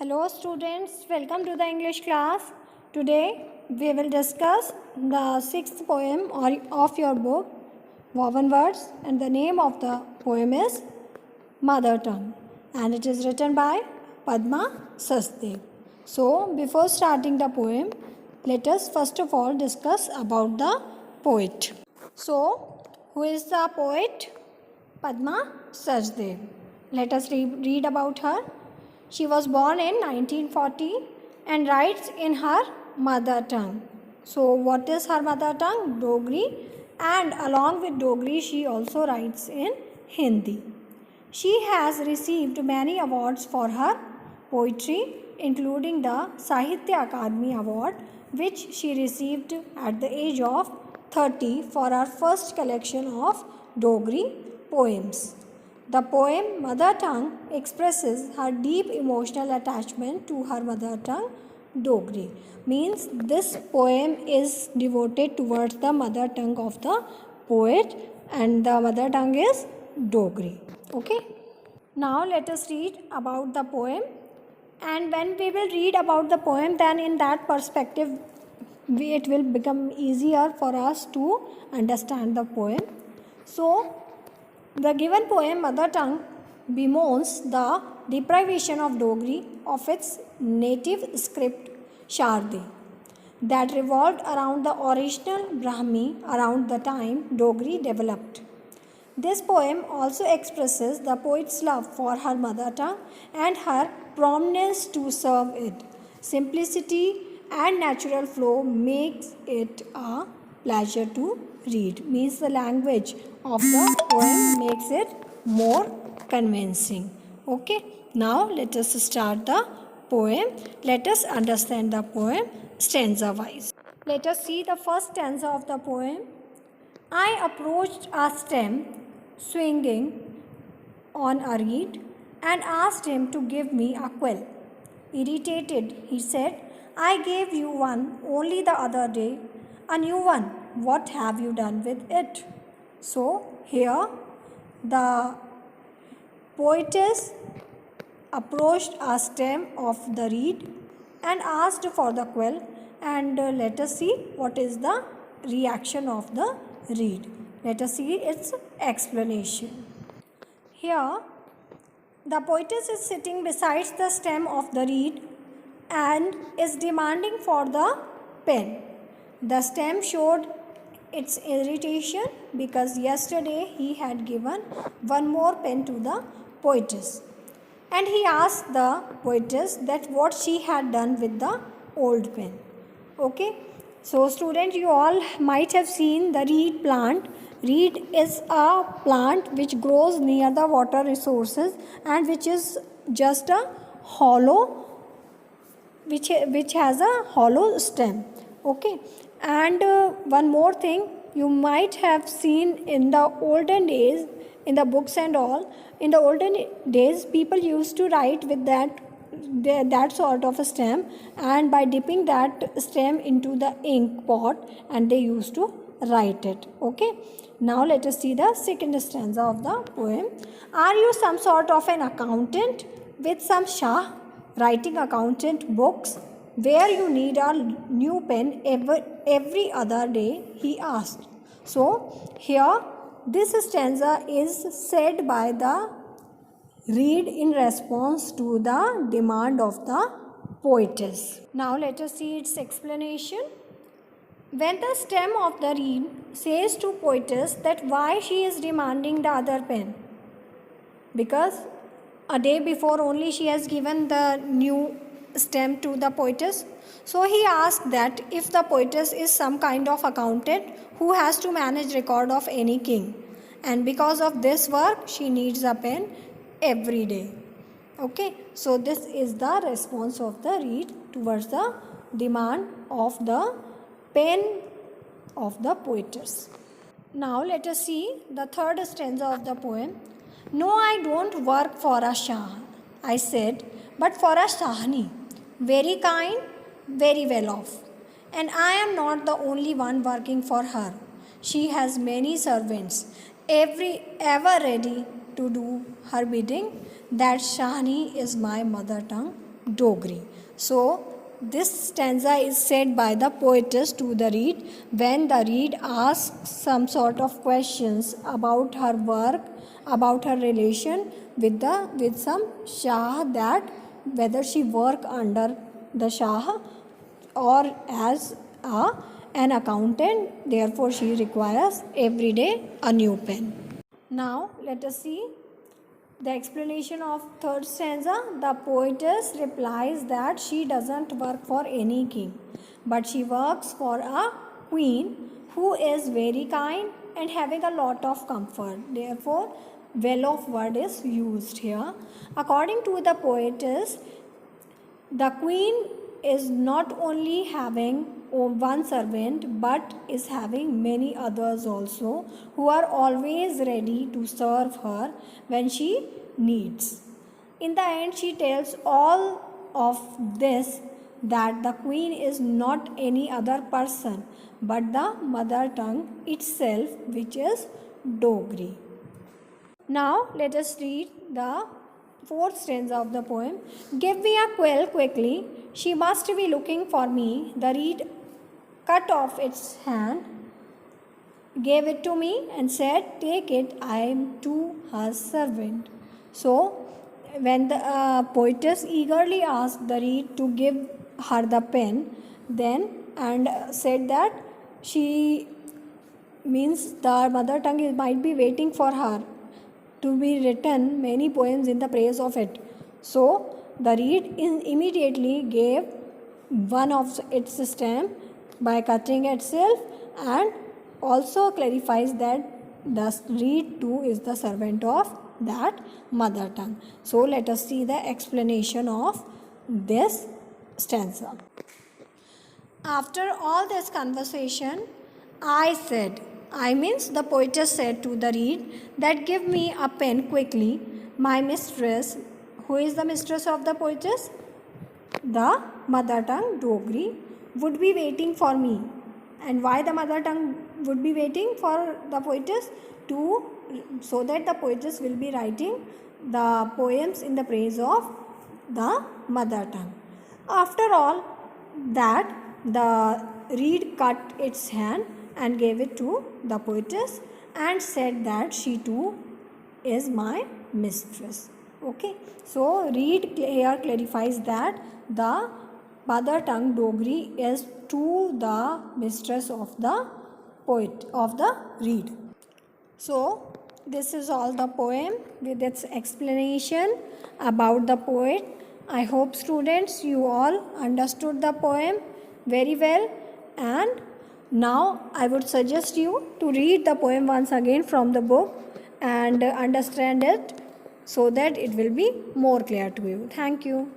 Hello students, welcome to the English class. Today we will discuss the sixth poem of your book, Woven Words, and the name of the poem is Mother Tongue, and it is written by Padma Sachdev. So before starting the poem, let us first of all discuss about the poet. So who is the poet? Padma Sachdev. Let us read about her. She was born in 1940 and writes in her mother tongue. So what is her mother tongue? Dogri, and along with Dogri she also writes in Hindi. She has received many awards for her poetry, including the Sahitya Akademi Award, which she received at the age of 30 for her first collection of Dogri poems. The poem Mother Tongue expresses her deep emotional attachment to her mother tongue, Dogri. Means this poem is devoted towards the mother tongue of the poet, and the mother tongue is Dogri. Okay. Now let us read about the poem, and when we will read about the poem, then in that perspective it will become easier for us to understand the poem. So the given poem Mother Tongue bemoans the deprivation of Dogri of its native script Shardi that revolved around the original Brahmi around the time Dogri developed. This poem also expresses the poet's love for her mother tongue and her promptness to serve it. Simplicity and natural flow makes it a pleasure to read. Means the language of the poem makes it more convincing. Okay, now let us start the poem. Let us understand the poem stanza wise. Let us see the first stanza of the poem. I approached a stem swinging on a reed and asked him to give me a quill. Irritated, he said, I gave you one only the other day, a new one. What have you done with it? So here the poetess approached a stem of the reed and asked for the quill, and let us see what is the reaction of the reed. Let us see its explanation. Here the poetess is sitting beside the stem of the reed and is demanding for the pen. The stem showed its irritation because yesterday he had given one more pen to the poetess, and he asked the poetess that what she had done with the old pen. Okay, so students, you all might have seen the reed plant. Reed is a plant which grows near the water resources and which is just a hollow, which has a hollow stem. Okay, and one more thing, you might have seen in the olden days in the books and all, in the olden days people used to write with that sort of a stem, and by dipping that stem into the ink pot, and they used to write it. Okay, now let us see the second stanza of the poem. Are you some sort of an accountant with some shah writing accountant books where you need a new pen every other day? He asked. So here this stanza is said by the reed in response to the demand of the poetess. Now let us see its explanation. When the stem of the reed says to poetess that why she is demanding the other pen, because a day before only she has given the new stem to the poetess. So he asked that if the poetess is some kind of accountant who has to manage record of any king, and because of this work she needs a pen every day. Okay, so this is the response of the reed towards the demand of the pen of the poetess. Now let us see the third stanza of the poem. No, I don't work for a Shah, I said, but for a Shahni, very kind, very well off. And I am not the only one working for her. She has many servants, ever ready to do her bidding. That Shahni is my mother tongue, Dogri. So this stanza is said by the poetess to the reed when the reed asks some sort of questions about her work, about her relation with some Shah, that whether she work under the Shah or as an accountant, therefore she requires every day a new pen. Now let us see the explanation of third stanza. The poetess replies that she doesn't work for any king, but she works for a queen who is very kind and having a lot of comfort. Therefore, well-off word is used here. According to the poetess, the queen is not only having one servant but is having many others also who are always ready to serve her when she needs. In the end, she tells all of this that the queen is not any other person but the mother tongue itself, which is Dogri. Now let us read the fourth stanza of the poem. Give me a quill quickly, she must be looking for me. The reed cut off its hand, gave it to me and said, take it, I am to her servant. So when the poetess eagerly asked the reed to give her the pen, then and said that she means the mother tongue might be waiting for her to be written many poems in the praise of it. So the reed immediately gave one of its stem by cutting itself, and also clarifies that the reed too is the servant of that mother tongue. So let us see the explanation of this stanza. After all this conversation, I means the poetess said to the reed that give me a pen quickly. My mistress, who is the mistress of the poetess? The mother tongue Dogri, would be waiting for me. And why the mother tongue would be waiting for the poetess? So that the poetess will be writing the poems in the praise of the mother tongue. After all that, the reed cut its hand and gave it to the poetess and said that she too is my mistress. Okay, so reed here clarifies that the mother tongue Dogri is to the mistress of the poet, of the reed. So this is all the poem with its explanation about the poet. I hope students you all understood the poem very well, and now I would suggest you to read the poem once again from the book and understand it so that it will be more clear to you. Thank you.